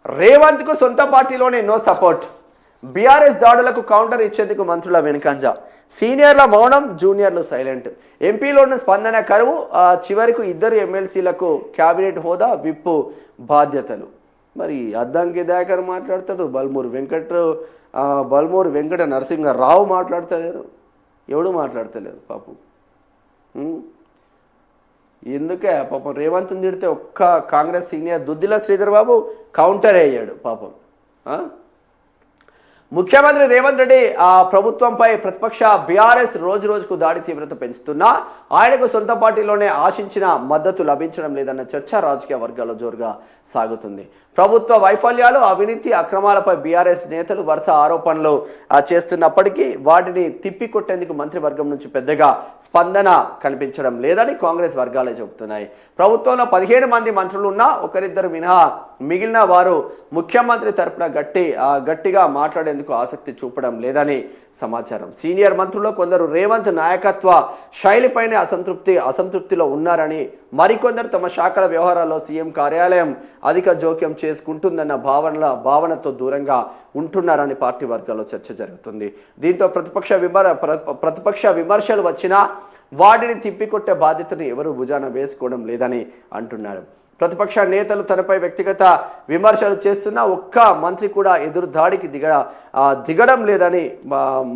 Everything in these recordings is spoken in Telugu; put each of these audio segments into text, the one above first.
రేవంత్కు సొంత పార్టీలోనే నో సపోర్ట్. బీఆర్ఎస్ దాడులకు కౌంటర్ ఇచ్చేందుకు మంత్రుల వెనుకంజ. సీనియర్ల మౌనం, జూనియర్లు సైలెంట్. ఎంపీలోని స్పందన కరువు. చివరికి ఇద్దరు ఎమ్మెల్సీలకు క్యాబినెట్ హోదా, విప్పు బాధ్యతలు. మరి అద్దంకి దయాకర్ మాట్లాడతాడు, బల్మూరు వెంకట నరసింహరావు మాట్లాడతలేరు, ఎవడు మాట్లాడతలేరు పాపం. ఎందుకే పాపం రేవంత్ని తిడితే ఒక్క కాంగ్రెస్ సీనియర్ దుద్దిల శ్రీధర్ బాబు కౌంటర్ అయ్యాడు పాపం. ముఖ్యమంత్రి రేవంత్ రెడ్డి ప్రభుత్వంపై ప్రతిపక్ష బీఆర్ఎస్ రోజు రోజుకు దాడి తీవ్రత పెంచుతున్నా ఆయనకు సొంత పార్టీలోనే ఆశించిన మద్దతు లభించడం లేదన్న చర్చ రాజకీయ వర్గాల్లో జోరుగా సాగుతుంది. ప్రభుత్వ వైఫల్యాలు, అవినీతి, అక్రమాలపై బీఆర్ఎస్ నేతలు వరుస ఆరోపణలు చేస్తున్నప్పటికీ వాటిని తిప్పికొట్టేందుకు మంత్రివర్గం నుంచి పెద్దగా స్పందన కనిపించడం లేదని కాంగ్రెస్ వర్గాలే చెబుతున్నాయి. ప్రభుత్వంలో 15 మంది మంత్రులు ఉన్నా ఒకరిద్దరు మినహా మిగిలిన వారు ముఖ్యమంత్రి తరపున గట్టిగా మాట్లాడేందుకు ఆసక్తి చూపడం లేదని సమాచారం. సీనియర్ మంత్రుల్లో కొందరు రేవంత్ నాయకత్వ శైలిపైనే అసంతృప్తిలో ఉన్నారని, మరికొందరు తమ శాఖల వ్యవహారాల్లో సీఎం కార్యాలయం అధిక జోక్యం చేసుకుంటుందన్న భావనతో దూరంగా ఉంటున్నారని పార్టీ వర్గాల్లో చర్చ జరుగుతుంది. దీంతో ప్రతిపక్ష విమర్శలు వచ్చినా వాటిని తిప్పికొట్టే బాధ్యతను ఎవరు భుజాన వేసుకోవడం లేదని అంటున్నారు. ప్రతిపక్ష నేతలు తనపై వ్యక్తిగత విమర్శలు చేస్తున్నా ఒక్క మంత్రి కూడా ఎదురు దాడికి దిగడం లేదని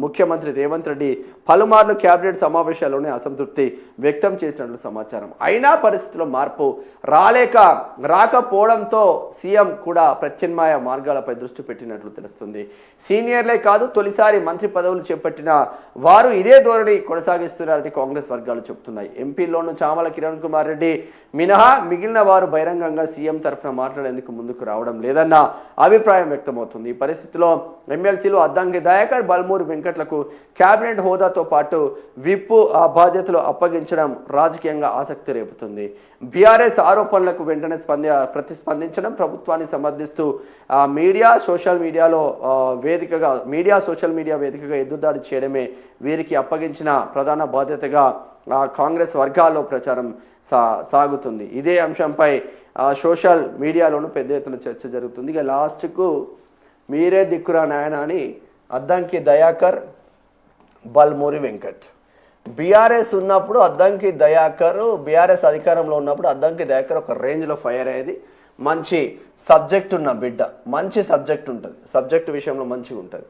ముఖ్యమంత్రి రేవంత్ రెడ్డి పలుమార్లు కేబినెట్ సమావేశాల్లోనే అసంతృప్తి వ్యక్తం చేసినట్లు సమాచారం. అయినా పరిస్థితుల్లో మార్పు రాకపోవడంతో సీఎం కూడా ప్రత్యామ్నాయ మార్గాలపై దృష్టి పెట్టినట్లు తెలుస్తుంది. సీనియర్లే కాదు, తొలిసారి మంత్రి పదవులు చేపట్టిన వారు ఇదే ధోరణి కొనసాగిస్తున్నారని కాంగ్రెస్ వర్గాలు చెబుతున్నాయి. ఎంపీలోను చామల కిరణ్ కుమార్ రెడ్డి మినహా మిగిలిన వారు బహిరంగంగా సీఎం తరఫున మాట్లాడేందుకు ముందుకు రావడం లేదన్న అభిప్రాయం వ్యక్తమవుతుంది. ఈ పరిస్థితిలో ఎమ్మెల్సీలు అద్దంకి దయాకర్, బల్మూరు వెంకట్లకు కేబినెట్ హోదాతో పాటు విప్పు బాధ్యతలు అప్పగించడం రాజకీయంగా ఆసక్తి రేపుతుంది. బీఆర్ఎస్ ఆరోపణలకు వెంటనే ప్రతిస్పందించడం, ప్రభుత్వాన్ని సమర్థిస్తూ సోషల్ మీడియా వేదికగా ఎదురుదాడి చేయడమే వీరికి అప్పగించిన ప్రధాన బాధ్యతగా కాంగ్రెస్ వర్గాల్లో ప్రచారం సాగుతుంది. ఇదే అంశంపై సోషల్ మీడియాలోనూ పెద్ద ఎత్తున చర్చ జరుగుతుంది. ఇక లాస్ట్కు మీరే దిక్కురా నాయన అని అద్దంకి దయాకర్, బల్మూరి వెంకట్. బీఆర్ఎస్ ఉన్నప్పుడు అద్దంకి దయాకర్, బీఆర్ఎస్ అధికారంలో ఉన్నప్పుడు అద్దంకి దయాకర్ ఒక రేంజ్లో ఫైర్ అయ్యేది. మంచి సబ్జెక్ట్ ఉన్న బిడ్డ, మంచి సబ్జెక్ట్ ఉంటుంది, సబ్జెక్ట్ విషయంలో మంచిగా ఉంటుంది.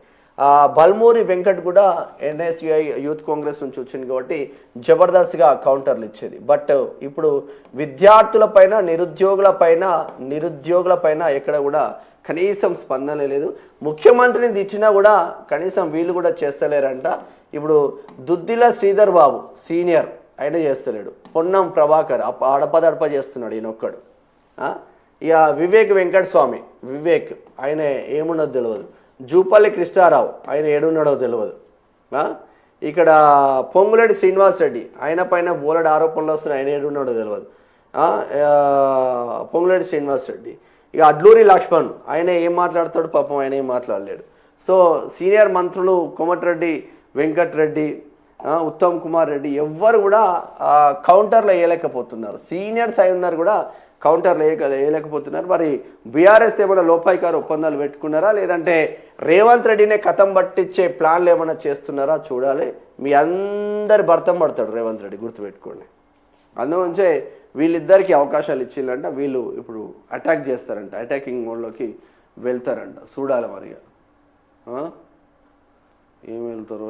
బల్మూరి వెంకట్ కూడా ఎన్ఎస్యుఐ యూత్ కాంగ్రెస్ నుంచి వచ్చింది కాబట్టి జబర్దస్త్గా కౌంటర్లు ఇచ్చేది. బట్ ఇప్పుడు విద్యార్థులపైన, నిరుద్యోగులపైన ఎక్కడ కూడా కనీసం స్పందన లేదు. ముఖ్యమంత్రిని తిట్టినా కూడా కనీసం వీళ్ళు కూడా చేస్తలేరంట. ఇప్పుడు దుద్దిల శ్రీధర్ బాబు సీనియర్, ఆయన చేస్తలేడు. పొన్నం ప్రభాకర్ అడపదడప చేస్తున్నాడు ఈయనొక్కడు. ఇక వెంకట స్వామి ఆయన ఏమున్నదో తెలియదు. జూపల్లి కృష్ణారావు ఆయన ఏడున్నాడో తెలియదు. ఇక్కడ పొంగులేటి శ్రీనివాస్ రెడ్డి ఆయన పైన బోలెడు ఆరోపణలు వస్తున్నాయి, ఆయన ఏడున్నాడో తెలియదు. పొంగులేటి శ్రీనివాస్ రెడ్డి. ఇక అడ్లూరి లక్ష్మణ్ ఆయన ఏం మాట్లాడతాడు పాపం, ఆయన ఏం మాట్లాడలేడు. సో సీనియర్ మంత్రులు కోమటిరెడ్డి వెంకటరెడ్డి, ఉత్తమ్ కుమార్ రెడ్డి ఎవ్వరు కూడా కౌంటర్లో వేయలేకపోతున్నారు. సీనియర్స్ అయి ఉన్నారు కూడా కౌంటర్లు వేయలేకపోతున్నారు. మరి బీఆర్ఎస్ ఏమైనా లోపాయికారు ఒప్పందాలు పెట్టుకున్నారా, లేదంటే రేవంత్ రెడ్డినే కథం పట్టించే ప్లాన్లు ఏమైనా చేస్తున్నారా చూడాలి. మీ అందరి భర్తం పడతాడు రేవంత్ రెడ్డి, గుర్తుపెట్టుకోండి. అందుగురించే వీళ్ళిద్దరికీ అవకాశాలు ఇచ్చిందంట. వీళ్ళు ఇప్పుడు అటాక్ చేస్తారంట, అటాకింగ్ మోడ్లోకి వెళ్తారంట. చూడాలి మరి ఏం వెళ్తారో.